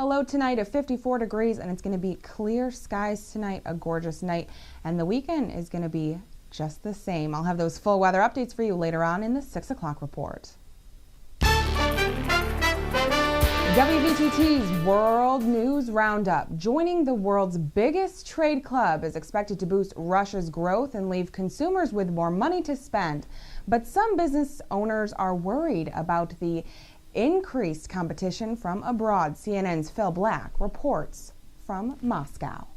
A low tonight of 54 degrees, and it's going to be clear skies tonight, a gorgeous night. And the weekend is going to be just the same. I'll have those full weather updates for you later on in the 6 o'clock report. WVTT's World News Roundup. Joining the world's biggest trade club is expected to boost Russia's growth and leave consumers with more money to spend. But some business owners are worried about the increased competition from abroad. CNN's Phil Black reports from Moscow.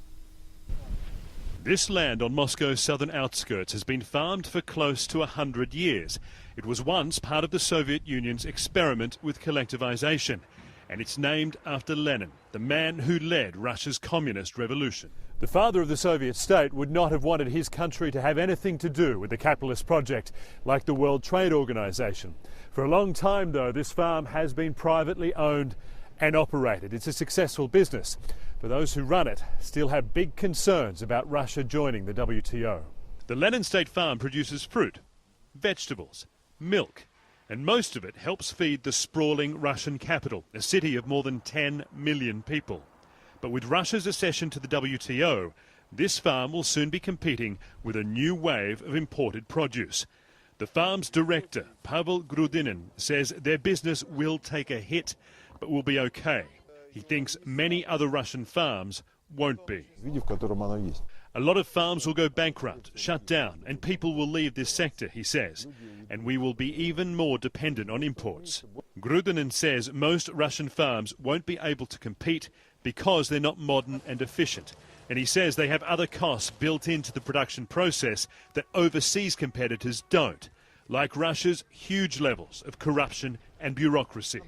This land on Moscow's southern outskirts has been farmed for close to 100 years. It was once part of the Soviet Union's experiment with collectivization. And it's named after Lenin, the man who led Russia's communist revolution. The father of the Soviet state would not have wanted his country to have anything to do with the capitalist project like the World Trade Organization. For a long time, though, this farm has been privately owned and operated. It's a successful business, but those who run it still have big concerns about Russia joining the WTO. The Lenin State Farm produces fruit, vegetables, milk, and most of it helps feed the sprawling Russian capital, a city of more than 10 million people. But with Russia's accession to the WTO, this farm will soon be competing with a new wave of imported produce. The farm's director, Pavel Grudinin, says their business will take a hit, but will be okay. He thinks many other Russian farms won't be. A lot of farms will go bankrupt, shut down, and people will leave this sector, he says, and we will be even more dependent on imports. Grudinin says most Russian farms won't be able to compete because they're not modern and efficient, and he says they have other costs built into the production process that overseas competitors don't, like Russia's huge levels of corruption and bureaucracy.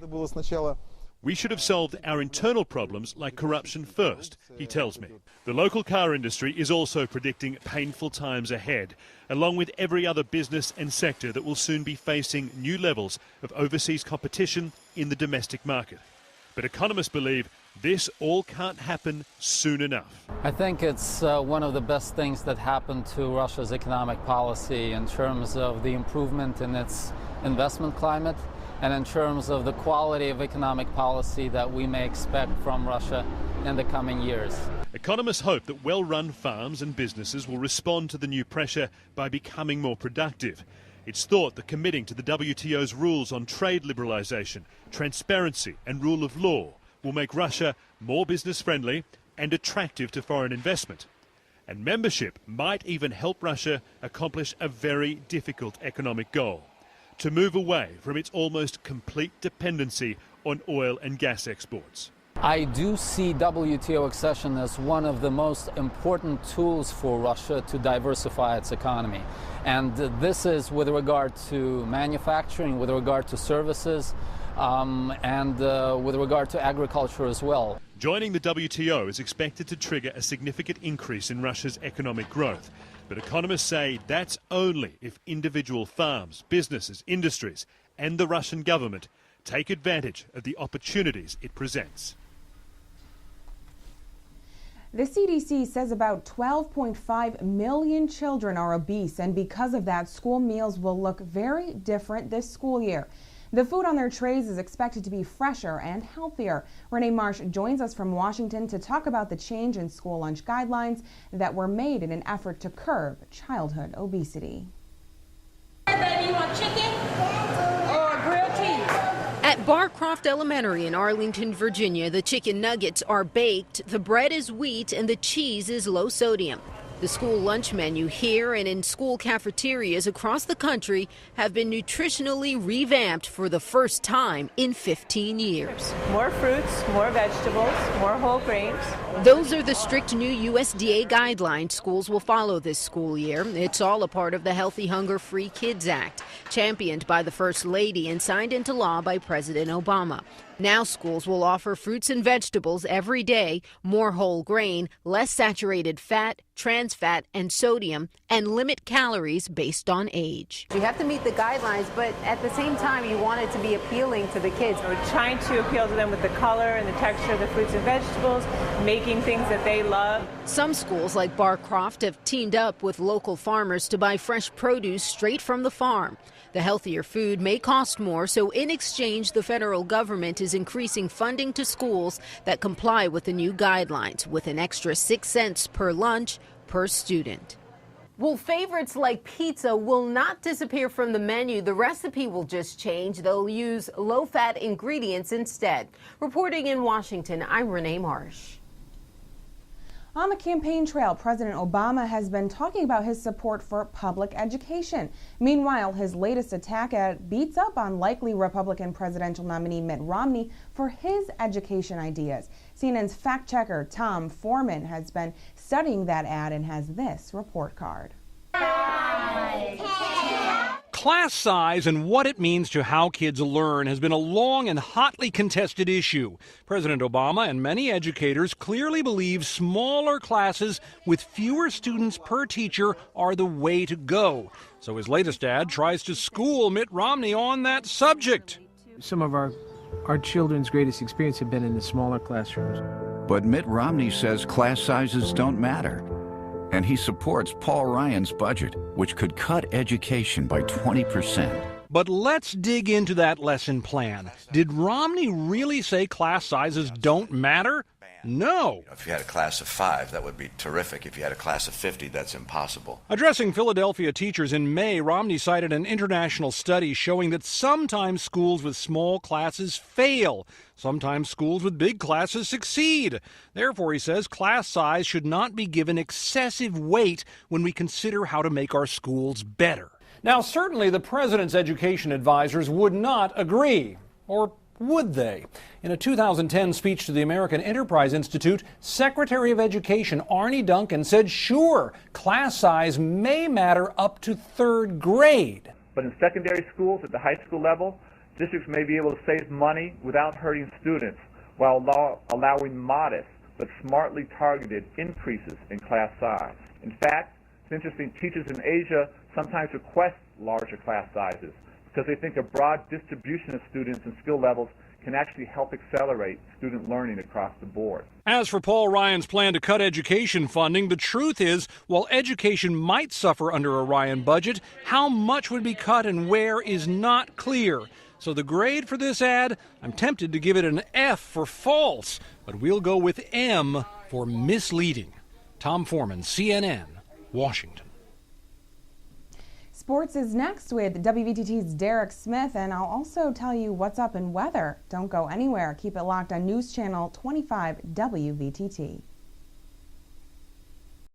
We should have solved our internal problems like corruption first, he tells me. The local car industry is also predicting painful times ahead, along with every other business and sector that will soon be facing new levels of overseas competition in the domestic market. But economists believe this all can't happen soon enough. I think it's one of the best things that happened to Russia's economic policy in terms of the improvement in its investment climate, and in terms of the quality of economic policy that we may expect from Russia in the coming years. Economists hope that well-run farms and businesses will respond to the new pressure by becoming more productive. It's thought that committing to the WTO's rules on trade liberalisation, transparency and rule of law will make Russia more business-friendly and attractive to foreign investment. And membership might even help Russia accomplish a very difficult economic goal: to move away from its almost complete dependency on oil and gas exports. I do see WTO accession as one of the most important tools for Russia to diversify its economy. And this is with regard to manufacturing, with regard to services, and with regard to agriculture as well. Joining the WTO is expected to trigger a significant increase in Russia's economic growth. But economists say that's only if individual farms, businesses, industries and the Russian government take advantage of the opportunities it presents. The CDC says about 12.5 million children are obese, and because of that, school meals will look very different this school year. The food on their trays is expected to be fresher and healthier. Renee Marsh joins us from Washington to talk about the change in school lunch guidelines that were made in an effort to curb childhood obesity. Hey, baby, you want chicken or grilled cheese? At Barcroft Elementary in Arlington, Virginia, the chicken nuggets are baked, the bread is wheat, and the cheese is low sodium. The school lunch menu here and in school cafeterias across the country have been nutritionally revamped for the first time in 15 years. More fruits, more vegetables, more whole grains. Those are the strict new USDA guidelines schools will follow this school year. It's all a part of the Healthy Hunger Free Kids Act, championed by the First Lady and signed into law by President Obama. Now schools will offer fruits and vegetables every day, more whole grain, less saturated fat, trans fat, and sodium, and limit calories based on age. You have to meet the guidelines, but at the same time, you want it to be appealing to the kids. We're trying to appeal to them with the color and the texture of the fruits and vegetables, making things that they love. Some schools like Barcroft have teamed up with local farmers to buy fresh produce straight from the farm. The healthier food may cost more, so in exchange, the federal government is is increasing funding to schools that comply with the new guidelines, with an extra 6 cents per lunch per student. Well, favorites like pizza will not disappear from the menu. The recipe will just change. They'll use low-fat ingredients instead. Reporting in Washington, I'm Renee Marsh. On the campaign trail, President Obama has been talking about his support for public education. Meanwhile, his latest attack ad beats up on likely Republican presidential nominee Mitt Romney for his education ideas. CNN's fact checker Tom Foreman has been studying that ad and has this report card. Class size and what it means to how kids learn has been a long and hotly contested issue. President Obama and many educators clearly believe smaller classes with fewer students per teacher are the way to go. So his latest ad tries to school Mitt Romney on that subject. Some of our children's greatest experience have been in the smaller classrooms. But Mitt Romney says class sizes don't matter. And he supports Paul Ryan's budget, which could cut education by 20%. But let's dig into that lesson plan. Did Romney really say class sizes don't matter? No. If you had a class of 5, that would be terrific. If you had a class of 50, that's impossible. Addressing Philadelphia teachers in May, Romney cited an international study showing that sometimes schools with small classes fail. Sometimes schools with big classes succeed. Therefore, he says, class size should not be given excessive weight when we consider how to make our schools better. Now, certainly the president's education advisors would not agree. Or would they? In a 2010 speech to the American Enterprise Institute, Secretary of Education Arne Duncan said, sure, class size may matter up to 3rd grade. But in secondary schools at the high school level, districts may be able to save money without hurting students while allowing modest but smartly targeted increases in class size. In fact, it's interesting, teachers in Asia sometimes request larger class sizes because they think a broad distribution of students and skill levels can actually help accelerate student learning across the board. As for Paul Ryan's plan to cut education funding, the truth is, while education might suffer under a Ryan budget, how much would be cut and where is not clear. So the grade for this ad, I'm tempted to give it an F for false, but we'll go with M for misleading. Tom Foreman, CNN, Washington. Sports is next with WVTT's Derek Smith, and I'll also tell you what's up in weather. Don't go anywhere. Keep it locked on News Channel 25 WVTT.